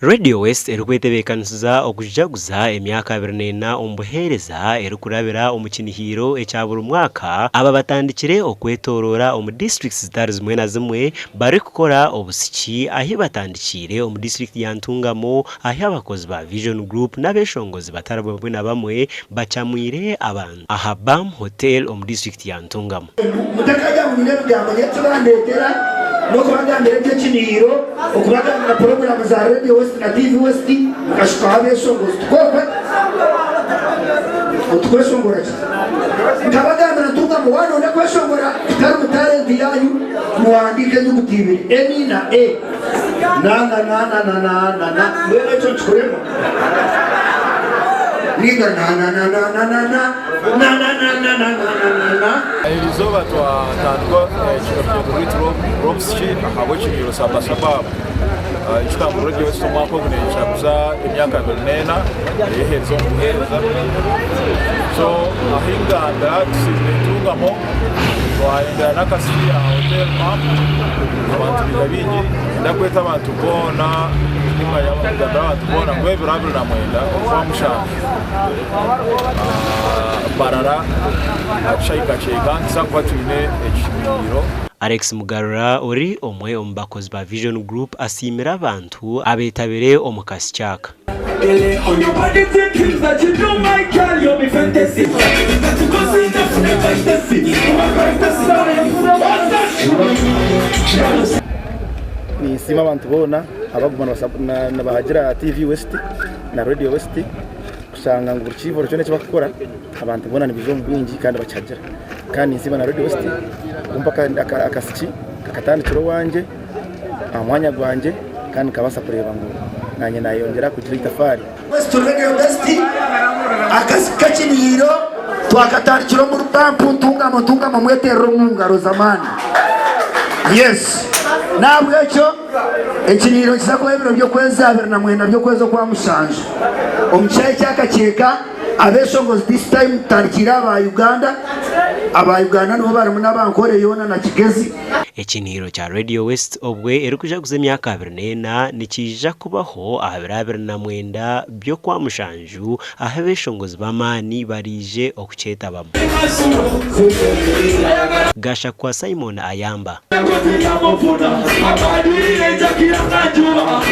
Radio West erukwetebekanisiza okujaguza emyaka 24 ombuhereza erukurabira omukinihiro ekyabura umwaka aba batandikire okwetorora omu districts zitari zimwe na zimwe bari kukora obusiki ahi batandikire omu district ya Ntungamo ahi abakozi ba Vision Group n'abeshongozi batari bamwe na bamwe bakyamwire abantu aha BAM Hotel omu district ya Ntungamo. Mutakajya mu bintu byamanye tubandetera no kubagambira by'kinihiro okubagambira program za Radio West na TV West kashika habeshongozi tukokwe utweshongora nkabagambira Ntungamo wano ne kweshongora taru talent yanyu muandike nyugutibiri eni na e na mbere cyo chikoremo Liga na Elizoba twatandwa kino retro robski abo kibiro sabasaba ikitambo Radio West mwako bune cyabuza imyaka 24 ehezo muhereza so ahinganda Ntungamo waenda n'Akasiki hotel map abantu babinyi ndakweta abantu bona nyuma y'abantu bona ngwebe rabira na mwenda kwa mushaka barara achayika chega nsakwa twine ekimiro. Alex Mugarura uri omwe ombakozi ba Vision Group asimira abantu abetabire omukasi cyaka. Ni sima abantu bona abagumana na bahagira TV West na Radio West kusanga ngo urukivoro cyo necyo bakora abantu bona ni bizo mbingi kandi bacagira kandi sima na Radio West kumpa Akasiki kakatandikiro wanje amwanya gwanje kandi kabasa kureba ngo nanye nayongera kugira itafari West Radio West Akasiki kinihiro twakatandikiro mu rupampu Ntungamo mwetero ngaro zamani. Yes nabwo cyo ekinihiro kisako ebiro byo kweza 24 byo kwezo kwa mushanje omuchaye cyakakeka abeshongozi this time tarikira aba Uganda nibo bari n'abankore yona na Kigezi. Ekinihiro cha Radio West obwe erukujaguza emyaka 24 nikija kubaho ahabirabira na mwenda byo kwa mushanju ahabeshongozi bamani barije okucheta bamo. Gasha kwa Simon Ayamba.